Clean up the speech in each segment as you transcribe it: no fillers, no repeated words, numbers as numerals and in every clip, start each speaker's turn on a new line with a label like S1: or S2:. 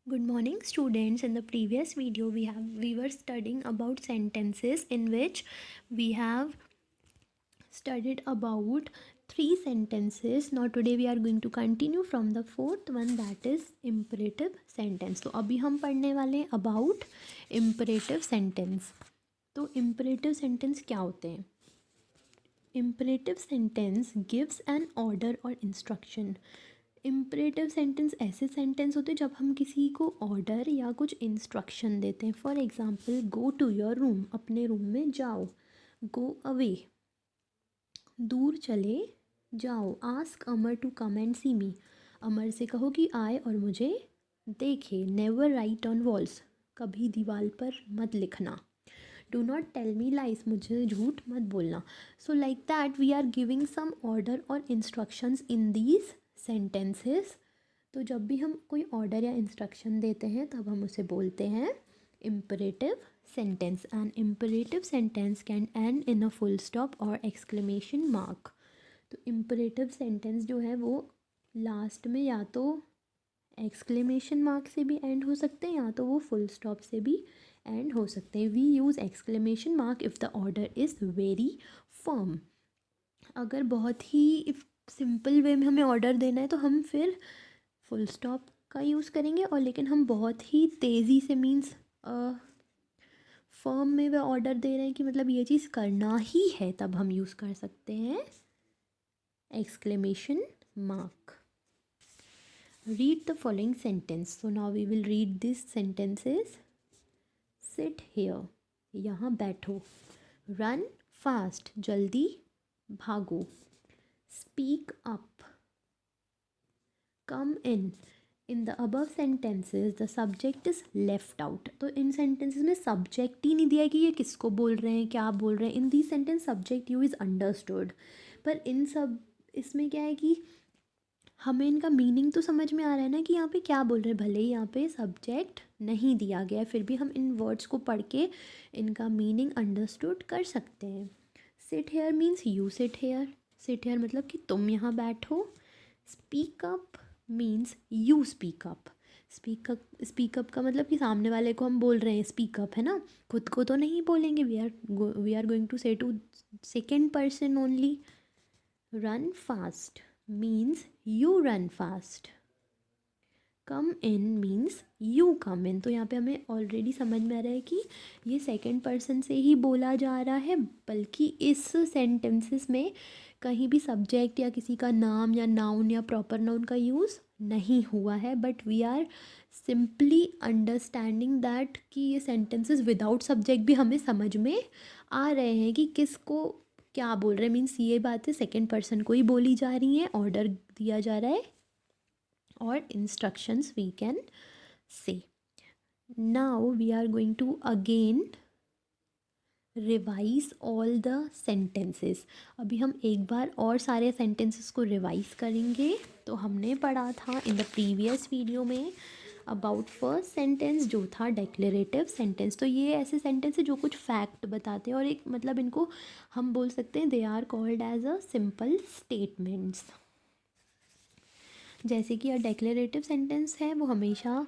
S1: Good morning, students. In the previous video we were studying about sentences in which we have studied about three sentences. Now today we are going to continue from the fourth one, that is imperative sentence. तो अभी हम पढ़ने वाले हैं about imperative sentence. तो imperative sentence क्या होते हैं? Imperative sentence gives an order or instruction. Imperative sentence ऐसे सेंटेंस होते हैं जब हम किसी को ऑर्डर या कुछ इंस्ट्रक्शन देते हैं. For example, go to your room, अपने रूम में जाओ. गो अवे, दूर चले जाओ. Ask Amar to come and see me, Amar से कहो कि आए और मुझे देखे. नेवर राइट ऑन वॉल्स, कभी दीवार पर मत लिखना. Do not tell me lies, मुझे झूठ मत बोलना. So like that we are giving some order और इंस्ट्रक्शंस इन दीज सेंटेंसेस. तो जब भी हम कोई ऑर्डर या इंस्ट्रक्शन देते हैं तब हम उसे बोलते हैं imperative sentence. An imperative sentence can end in a full stop और एक्सक्लेमेशन मार्क. तो इम्परेटिव सेंटेंस जो है वो लास्ट में या तो एक्सक्लेमेशन मार्क से भी एंड हो सकते हैं या तो वो फुल स्टॉप से भी एंड हो सकते हैं. We use exclamation mark if the order is very firm. अगर बहुत ही सिंपल वे में हमें ऑर्डर देना है तो हम फिर फुल स्टॉप का यूज़ करेंगे. और लेकिन हम बहुत ही तेज़ी से मीन्स फर्म में वह ऑर्डर दे रहे हैं कि मतलब ये चीज़ करना ही है, तब हम यूज़ कर सकते हैं exclamation mark. Read the following sentence. So now we will read this sentences. Sit here, यहाँ बैठो. रन फास्ट, जल्दी भागो. Speak up, come in the above sentences the subject is left out. तो इन सेंटेंसेस में subject ही नहीं दिया है कि ये किसको बोल रहे हैं, क्या बोल रहे हैं. In the sentence subject you is understood. पर इन सब इसमें क्या है कि हमें इनका मीनिंग तो समझ में आ रहा है ना कि यहाँ पे क्या बोल रहे हैं. भले ही यहाँ पे सब्जेक्ट नहीं दिया गया है फिर भी हम इन वर्ड्स को पढ़ के इनका मीनिंग अंडरस्टूड कर सकते हैं. Sit here means you sit here. Sit here मतलब कि तुम यहाँ बैठो. Speak up means you speak up. Speak up का मतलब कि सामने वाले को हम बोल रहे हैं स्पीक अप, है ना. खुद को तो नहीं बोलेंगे. We are going to say to second person only. Run fast means you run fast. Come in means you come in. तो यहाँ पे हमें ऑलरेडी समझ में आ रहा है कि ये सेकंड पर्सन से ही बोला जा रहा है, बल्कि इस सेंटेंसेस में कहीं भी सब्जेक्ट या किसी का नाम या नाउन या प्रॉपर नाउन का यूज़ नहीं हुआ है. But we are simply understanding that कि ये सेंटेंसेस विदाउट सब्जेक्ट भी हमें समझ में आ रहे हैं कि किसको क्या बोल रहे हैं. मीन्स ये बातें सेकंड पर्सन को ही बोली जा रही हैं, ऑर्डर दिया जा रहा है और instructions we can say. Now we are going to again revise all the sentences. अभी हम एक बार और सारे sentences को revise करेंगे. तो हमने पढ़ा था in the previous video में अबाउट फर्स्ट सेंटेंस जो था डेक्लेरेटिव सेंटेंस. तो ये ऐसे सेंटेंस है जो कुछ फैक्ट बताते हैं और एक मतलब इनको हम बोल सकते हैं they are called as a simple statements. जैसे कि यह डेक्लेरेटिव सेंटेंस है वो हमेशा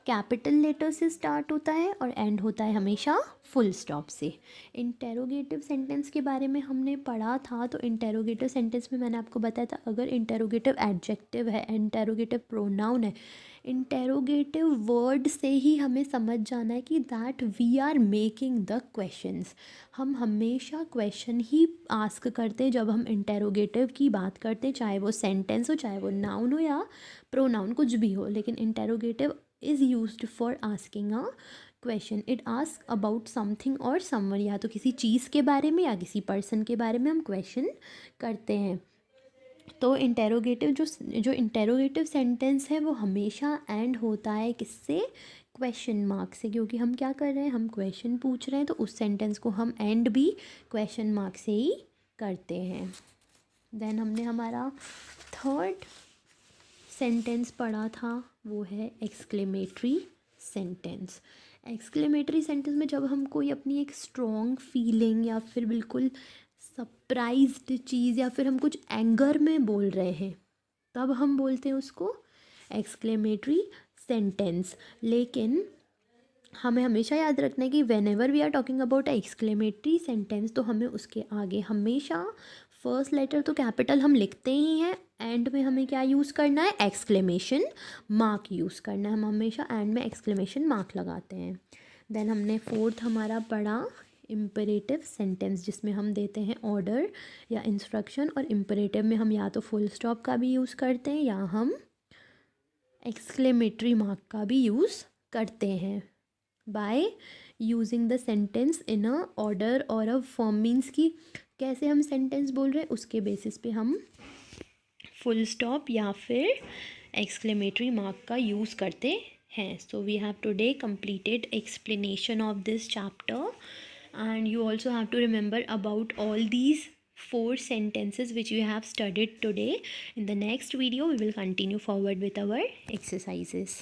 S1: कैपिटल लेटर से स्टार्ट होता है और एंड होता है हमेशा फुल स्टॉप से. इंटेरोगेटिव सेंटेंस के बारे में हमने पढ़ा था. तो इंटेरोगेटिव सेंटेंस में मैंने आपको बताया था अगर इंटेरोगेटिव एडजेक्टिव है, इंटेरोगेटिव प्रोनाउन है, इंटेरोगेटिव वर्ड से ही हमें समझ जाना है कि that we are making the questions. हम हमेशा क्वेश्चन ही आस्क करते हैं जब हम इंटेरोगेटिव की बात करते हैं, चाहे वो सेंटेंस हो, चाहे वो नाउन हो या प्रोनाउन, कुछ भी हो. लेकिन interrogative is used for asking a question. It asks about something or someone. या तो किसी चीज़ के बारे में या किसी पर्सन के बारे में हम क्वेश्चन करते हैं. तो इंटेरोगेटिव जो इंटेरोगेटिव सेंटेंस है वो हमेशा एंड होता है किससे, क्वेश्चन मार्क से. क्योंकि हम क्या कर रहे हैं, हम क्वेश्चन पूछ रहे हैं तो उस सेंटेंस को हम एंड भी क्वेश्चन मार्क से ही करते हैं. देन हमने हमारा थर्ड सेंटेंस पढ़ा था वो है एक्सक्लेमेटरी सेंटेंस. एक्सक्लेमेटरी सेंटेंस में जब हम कोई अपनी एक स्ट्रॉन्ग फीलिंग या फिर बिल्कुल सरप्राइज्ड चीज़ या फिर हम कुछ एंगर में बोल रहे हैं तब हम बोलते हैं उसको एक्सक्लेमेटरी सेंटेंस, लेकिन हमें हमेशा याद रखना है कि whenever we are talking about exclamatory sentence तो हमें उसके आगे हमेशा फर्स्ट लेटर तो कैपिटल हम लिखते ही हैं, एंड में हमें क्या यूज़ करना है, एक्सक्लेमेशन मार्क यूज़ करना है। हम हमेशा एंड में एक्सक्लेमेशन मार्क लगाते हैं। देन हमने फोर्थ हमारा पढ़ा इम्परेटिव सेंटेंस, जिसमें हम देते हैं ऑर्डर या इंस्ट्रक्शन, और इम्परेटिव में हम या तो फुल स्टॉप का भी यूज़ करते हैं या हम एक्सक्लेमेटरी मार्क का भी यूज़ करते हैं। By using the sentence in a order और अ फॉर्म, मीन्स कि कैसे हम सेंटेंस बोल रहे हैं उसके बेसिस पे हम फुल स्टॉप या फिर एक्सक्लेमेटरी मार्क का यूज़ करते हैं। So we have today completed explanation of this chapter, and you also have to remember about all these 4 sentences which we have studied today. In the next video we will continue forward with our exercises.